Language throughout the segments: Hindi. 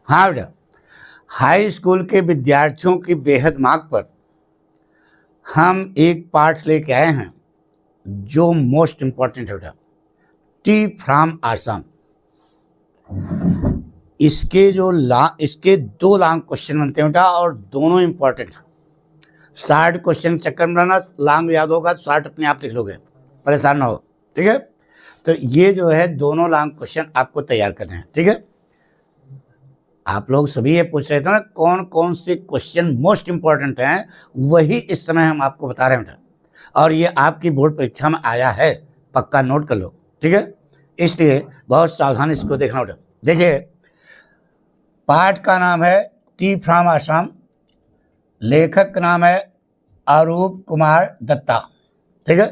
हाँ बेटा, हाई स्कूल के विद्यार्थियों की बेहद मांग पर हम एक पाठ लेके आए हैं जो मोस्ट इम्पॉर्टेंट है बेटा, टी फ्रॉम आसाम। इसके दो लॉन्ग क्वेश्चन बनते हैं बेटा और दोनों इम्पॉर्टेंट हैं। शार्ट क्वेश्चन चक्कर में रहना, लॉन्ग याद होगा तो शार्ट अपने आप लिख लोगे, परेशान ना हो, ठीक है। तो ये जो है दोनों लॉन्ग क्वेश्चन आपको तैयार करने हैं, ठीक है। आप लोग सभी ये पूछ रहे थे ना कौन कौन से क्वेश्चन मोस्ट इंपॉर्टेंट हैं, वही इस समय हम आपको बता रहे हैं बेटा। और ये आपकी बोर्ड परीक्षा में आया है, पक्का नोट कर लो, ठीक है। इसलिए बहुत सावधान इसको देखना बेटा। देखिए, पाठ का नाम है टी फ्रॉम आसाम, लेखक का नाम है अरूप कुमार दत्ता, ठीक है।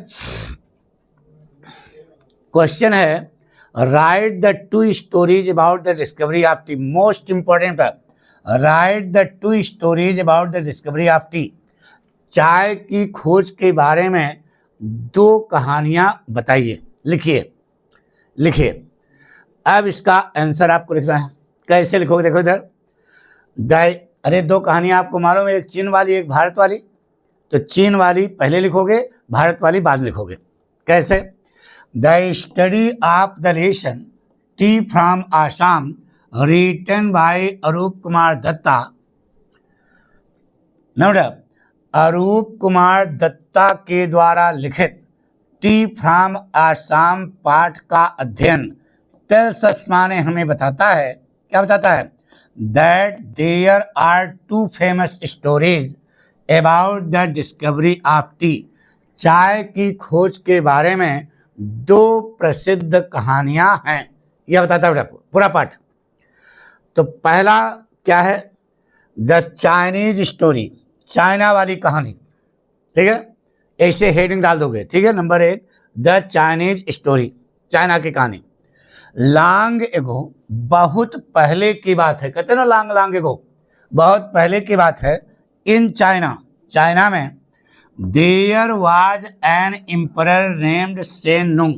क्वेश्चन है, right the two stories about the discovery of T. Most important, right the two stories about the discovery of tea. चाय की खोज के बारे में दो कहानियां बताइए, लिखिए। अब इसका आंसर आपको लिखना है। कैसे लिखोगे, देखो इधर। अरे दो कहानियां आपको मालूम है, एक चीन वाली एक भारत वाली। तो चीन वाली पहले लिखोगे, भारत वाली बाद में लिखोगे। कैसे? The study of the lesson tea from Assam written by Arup Kumar Dutta. Note, Arup Kumar Dutta के द्वारा लिखित टी फ्रॉम आसाम पाठ का अध्ययन तर्समा ने हमें बताता है, क्या बताता है? That there are two famous stories about the discovery of tea. चाय की खोज के बारे में दो प्रसिद्ध कहानियां हैं, यह बताता है पूरा पाठ। तो पहला क्या है? द चाइनीज स्टोरी, चाइना वाली कहानी, ठीक है। ऐसे हेडिंग डाल दोगे, ठीक है। Number 1, the Chinese story, China की कहानी। लॉन्ग एगो, बहुत पहले की बात है, कहते हैं ना लॉन्ग एगो, बहुत पहले की बात है। इन चाइना में there was an emperor named Shen Nung.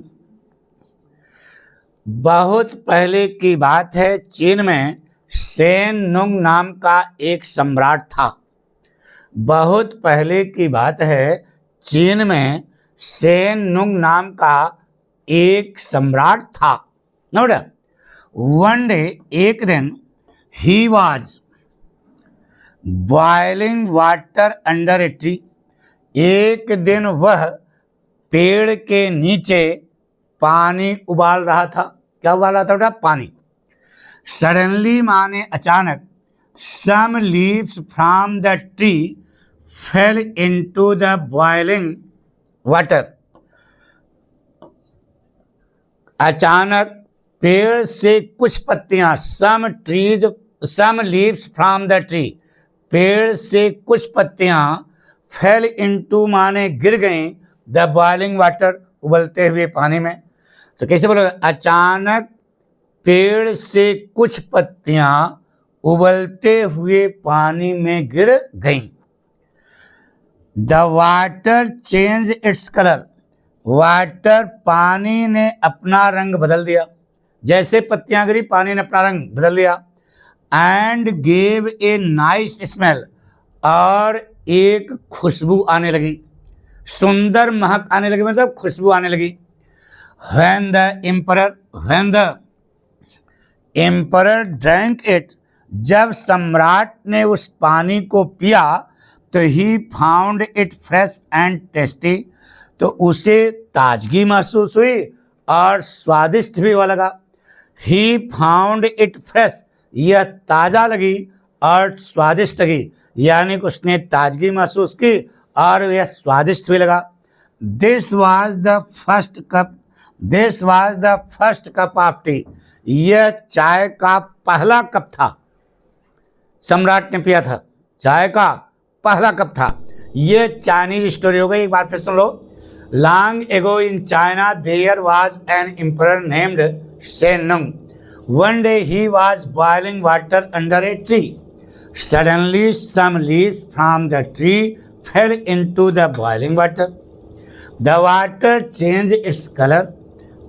बहुत पहले की बात है, चीन में सेन नुंग नाम का एक सम्राट था। बहुत पहले की बात है, चीन में सेन नुंग नाम का एक सम्राट था। नोट, वन डे, एक दिन, ही was boiling water under a tree. एक दिन वह पेड़ के नीचे पानी उबाल रहा था। क्या उबाल रहा था बेटा? पानी। सडनली माने अचानक, some leaves from the tree fell into the boiling water. अचानक पेड़ से कुछ पत्तियां, some leaves from the tree, पेड़ से कुछ पत्तियां, फेल इनटू माने गिर गईं, द बॉइलिंग वाटर, उबलते हुए पानी में। तो कैसे बोलोगे? अचानक पेड़ से कुछ पत्तियां उबलते हुए पानी में गिर गईं। The water change its colour, water, पानी ने अपना रंग बदल दिया। जैसे पत्तियां गिरी, पानी ने अपना रंग बदल दिया। And gave a nice smell, और एक खुशबू आने लगी, सुंदर महक आने लगी, मतलब खुशबू आने लगी। When the emperor drank it, जब सम्राट ने उस पानी को पिया, तो he found it fresh and tasty, तो उसे ताजगी महसूस हुई और स्वादिष्ट भी हुआ लगा। He found it fresh, यह ताज़ा लगी और स्वादिष्ट लगी, यानी कि उसने ताजगी महसूस की और यह स्वादिष्ट भी लगा। This was the first cup of tea, यह चाय का पहला कप था। सम्राट ने पिया था, चाय का पहला कप था। यह चाइनीज स्टोरी हो गई। एक बार फिर सुन लो। Long ago in China there was an emperor named Shen Nung. One day he was boiling water under a tree. Suddenly some leaves from the tree fell into the boiling water. The water change its colour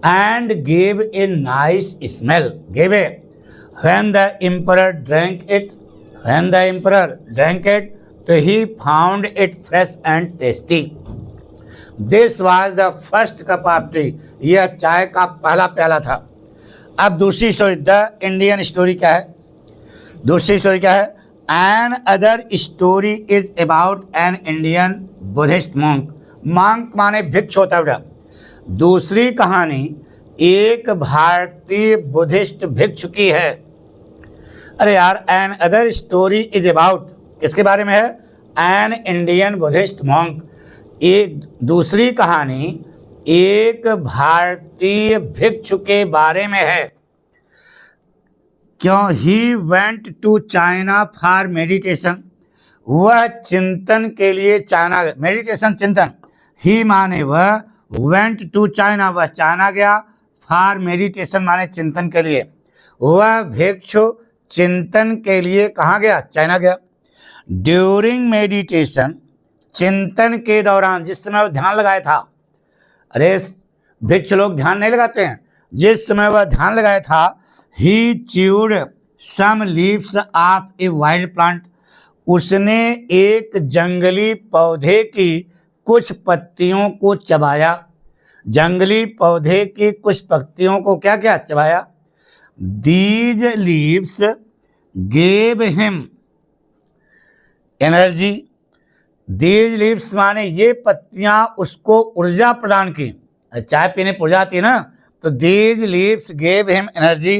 and gave a nice smell, When the emperor drank it, when the emperor drank it, तो he found it fresh and tasty. This was the first cup of tea. यह चाय का पहला प्याला था. अब दूसरी स्टोरी, द इंडियन स्टोरी क्या है? दूसरी स्टोरी क्या है? An other story is about an Indian Buddhist monk. monk माने भिक्षु होता है. दूसरी कहानी एक भारतीय बुद्धिस्ट भिक्षु की है. अरे यार, another story is about, किसके बारे में है? An Indian Buddhist monk. एक दूसरी कहानी एक भारतीय भिक्षु के बारे में है. क्यों? He went to China for meditation. वह चिंतन के लिए चाइना, मेडिटेशन चिंतन. ही माने वह, वेंट टू चाइना वह चाइना गया, फॉर मेडिटेशन माने चिंतन के लिए. वह भिक्षु चिंतन के लिए कहाँ गया? चाइना गया. ड्यूरिंग मेडिटेशन, चिंतन के दौरान, जिस समय वह ध्यान लगाया था. अरे भिक्षु लोग ध्यान नहीं लगाते हैं. जिस समय वह ध्यान लगाया था, he chewed some leaves of a wild plant. उसने एक जंगली पौधे की कुछ पत्तियों को चबाया. जंगली पौधे की कुछ पत्तियों को क्या क्या चबाया. These leaves gave him energy. These leaves माने ये पत्तियां उसको ऊर्जा प्रदान की. चाय पीने पर ऊर्जा आती है ना, तो these leaves gave him energy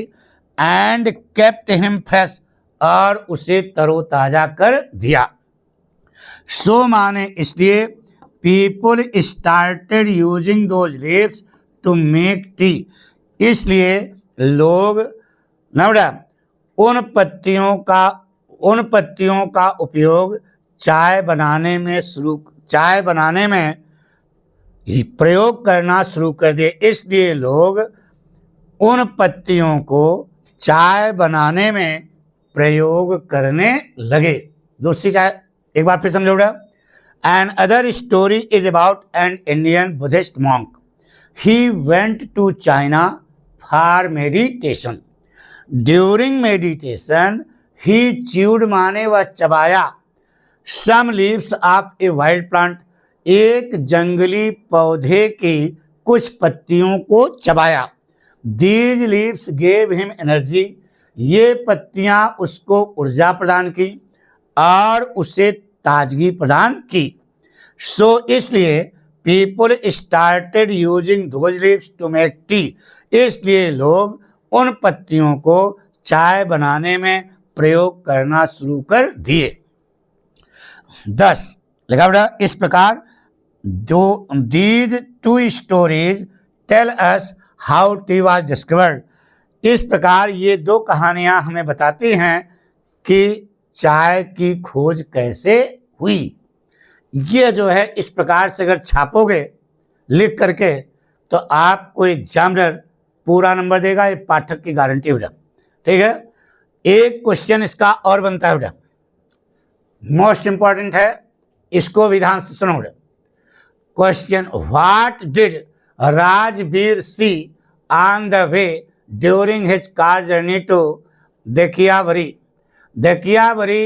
and kept him fresh, और उसे तरोताजा कर दिया. So माने इसलिए people started using those leaves to make tea. इसलिए लोग नवड़ा उन पत्तियों का उपयोग चाय बनाने में प्रयोग करना शुरू कर दिए. इसलिए लोग उन पत्तियों को चाय बनाने में प्रयोग करने लगे. दूसरी चाय एक बार फिर समझो. Another story is about an Indian Buddhist monk. He went to China for meditation. During meditation he chewed माने वह चबाया, some leaves of a wild plant, एक जंगली पौधे की कुछ पत्तियों को चबाया. These leaves gave him energy. ये पत्तियां उसको ऊर्जा प्रदान की और उसे ताजगी प्रदान की. सो इसलिए people started using those leaves to make tea. इसलिए लोग उन पत्तियों को चाय बनाने में प्रयोग करना शुरू कर दिए. 10 लिखा बेटा. इस प्रकार these two stories tell us how tea was discovered. इस प्रकार ये दो कहानियां हमें बताती हैं कि चाय की खोज कैसे हुई. ये जो है इस प्रकार से अगर छापोगे लिख करके, तो आपको एग्जामिनर पूरा नंबर देगा. ये पाठक की गारंटी हो जाए. ठीक है. एक क्वेश्चन इसका और बनता है बेटा, मोस्ट इंपॉर्टेंट है, इसको विधान से सुनो बेटा. Question, what did Rajveer see on the way during his car journey to Dekiyabari. Dekiyabari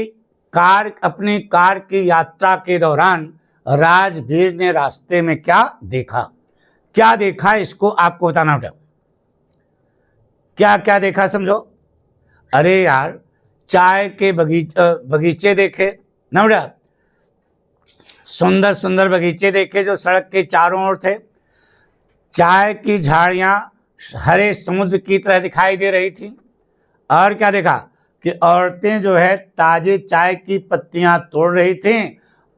अपनी कार की यात्रा के दौरान राजवीर ने रास्ते में क्या देखा. क्या देखा इसको आपको बताना बेटा. क्या क्या देखा समझो. अरे यार, चाय के बगीचे देखे ना बेटा, सुंदर सुंदर बगीचे देखे जो सड़क के चारों ओर थे. चाय की झाड़ियां हरे समुद्र की तरह दिखाई दे रही थी. और क्या देखा कि औरतें जो है ताजे चाय की पत्तियां तोड़ रही थीं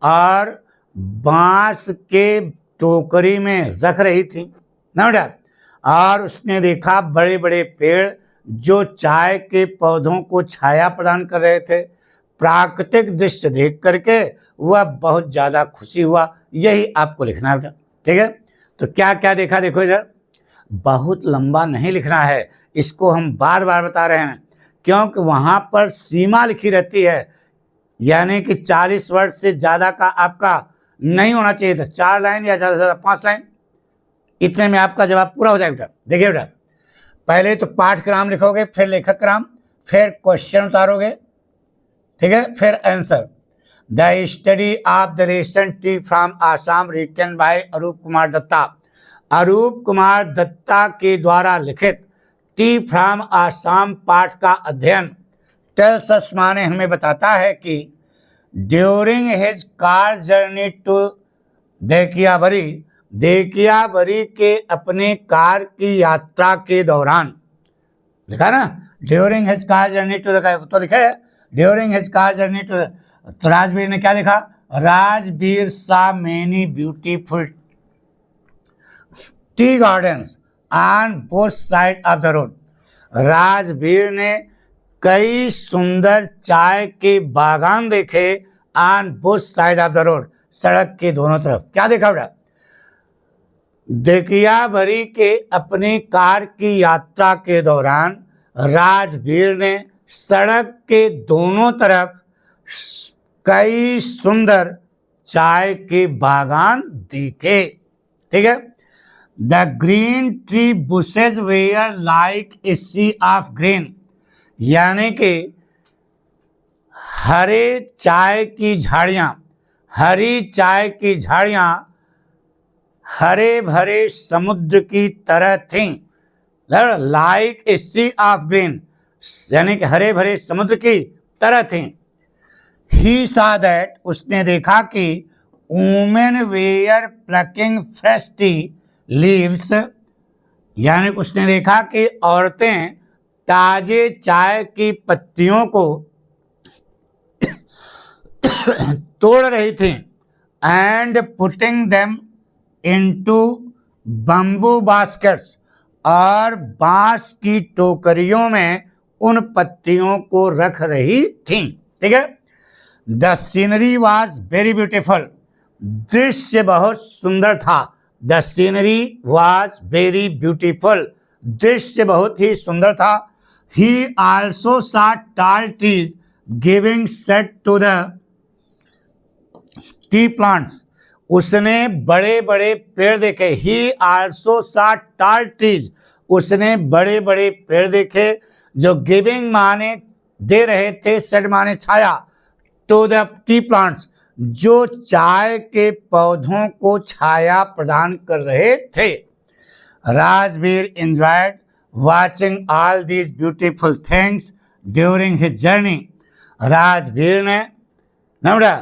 और बांस के टोकरी में रख रही थी ना बेटा. और उसने देखा बड़े बड़े पेड़ जो चाय के पौधों को छाया प्रदान कर रहे थे. प्राकृतिक दृश्य देख करके वह बहुत ज़्यादा खुशी हुआ. यही आपको लिखना है बेटा. ठीक है. तो क्या क्या देखा देखो इधर. बहुत लंबा नहीं लिखना है, इसको हम बार बार बता रहे हैं क्योंकि वहाँ पर सीमा लिखी रहती है, यानी कि 40 वर्ड से ज़्यादा का आपका नहीं होना चाहिए था. 4 लाइन या ज़्यादा से ज़्यादा 5 लाइन, इतने में आपका जवाब पूरा हो जाएगा बेटा. देखिए बेटा, पहले तो पाठ्यक्रम लिखोगे, फिर लेखक क्रम, फिर क्वेश्चन उतारोगे, ठीक है, फिर answer. The study of the recent tea from Assam written by Arup Kumar Dutta. Arup Kumar Dutta के द्वारा लिखित टी फ्रॉम आसाम पाठ का अध्ययन टेल्स अस माने हमें बताता है कि during his car journey to Dekiyabari, Dekiyabari के अपने कार की यात्रा के दौरान, लिखा ना during his car journey to, तो लिखा है during his car journey to. तो राजवीर ने क्या लिखा? Rajveer saw many beautiful tea gardens on both side of the road. Rajveer ने कई सुंदर चाय के बागान देखे on both side of the road, सड़क के दोनों तरफ। क्या देखा बेटा? देकियाबरी के अपनी कार की यात्रा के दौरान राजवीर ने सड़क के दोनों तरफ कई सुंदर चाय के बागान देखे, ठीक है। The green tree bushes were like a sea of green, यानी कि हरे चाय की झाड़ियां, हरी चाय की झाड़ियां हरे भरे समुद्र की तरह थीं। Like a sea of green, यानी कि हरे भरे समुद्र की तरह थीं। ही सा दैट, उसने देखा कि women were plucking fresh tea leaves, यानी उसने देखा कि औरतें ताजे चाय की पत्तियों को तोड़ रही थीं and putting them into bamboo baskets, और बांस की टोकरियों में उन पत्तियों को रख रही थीं, ठीक है। The scenery was very beautiful, दृश्य बहुत सुंदर था। The scenery was very beautiful, दृश्य बहुत ही सुंदर था। He also saw tall trees giving shade to the tea plants, उसने बड़े बड़े पेड़ देखे। He also saw tall trees, उसने बड़े बड़े पेड़ देखे जो गिविंग माने दे रहे थे, शेड माने छाया, टू द टी प्लांट्स, जो चाय के पौधों को छाया प्रदान कर रहे थे। Rajveer enjoyed watching all these beautiful things during his journey. Rajveer ने नमड़ा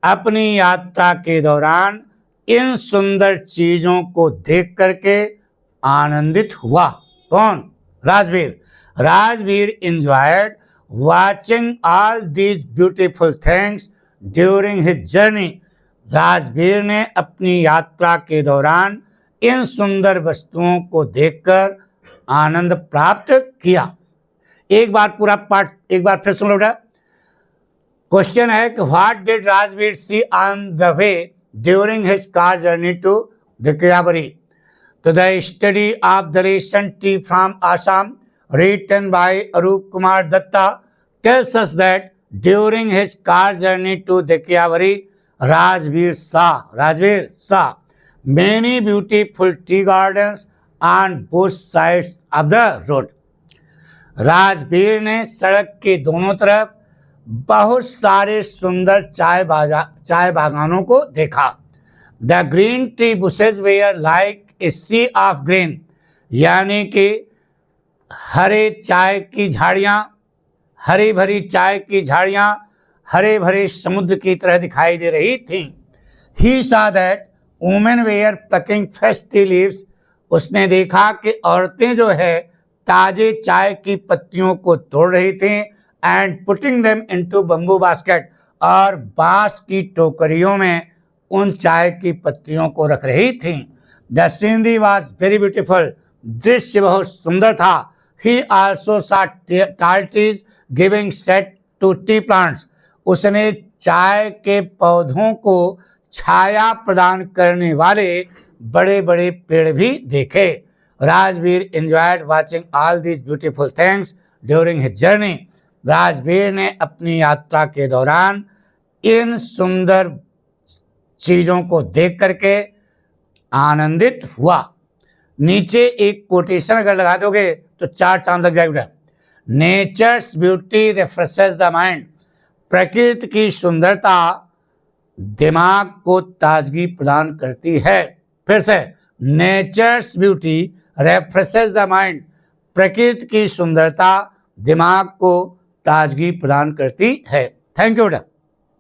अपनी यात्रा के दौरान इन सुंदर चीजों को देख करके आनंदित हुआ। कौन? Rajveer. Rajveer enjoyed watching all these beautiful things during his journey. Rajveer ने अपनी यात्रा के दौरान इन सुंदर वस्तुओं को देखकर आनंद प्राप्त किया। एक बार पूरा पाठ एक बार फिर सुन लो बेटा। क्वेश्चन है कि what did Rajveer see on the way during his car journey to Dekiyabari. तो the study of the recent tea from Assam written by Arup Kumar Datta tells us that during his car journey to Dekiavari, Rajveer saw many beautiful tea gardens on both sides of the road. Rajveer ने सड़क के दोनों तरफ बहुत सारे सुंदर चाय बागानों को देखा। The green tree bushes were like a sea of green, यानी कि हरे चाय की झाड़ियाँ, हरी भरी चाय की झाड़ियाँ हरे भरे समुद्र की तरह दिखाई दे रही थीं। He saw that women were plucking fresh tea leaves, उसने देखा कि औरतें जो है ताजे चाय की पत्तियों को तोड़ रही थीं and putting them into bamboo basket, और बांस की टोकरियों में उन चाय की पत्तियों को रख रही थीं। The scenery was very beautiful, दृश्य बहुत सुंदर था। He also saw tall trees giving shade to tea plants. उसने चाय के पौधों को छाया प्रदान करने वाले बड़े बड़े पेड़ भी देखे। Rajveer enjoyed watching all these beautiful things during his journey. Rajveer ने अपनी यात्रा के दौरान इन सुंदर चीजों को देख करके आनंदित हुआ। नीचे एक कोटेशन अगर लगा दोगे तो 4 चांद लग जाएगा। Nature's beauty refreshes the mind. प्रकृति की सुंदरता दिमाग को ताजगी प्रदान करती है। फिर से, nature's beauty refreshes the mind. प्रकृति की सुंदरता दिमाग को ताजगी प्रदान करती है। थैंक यू बेटा।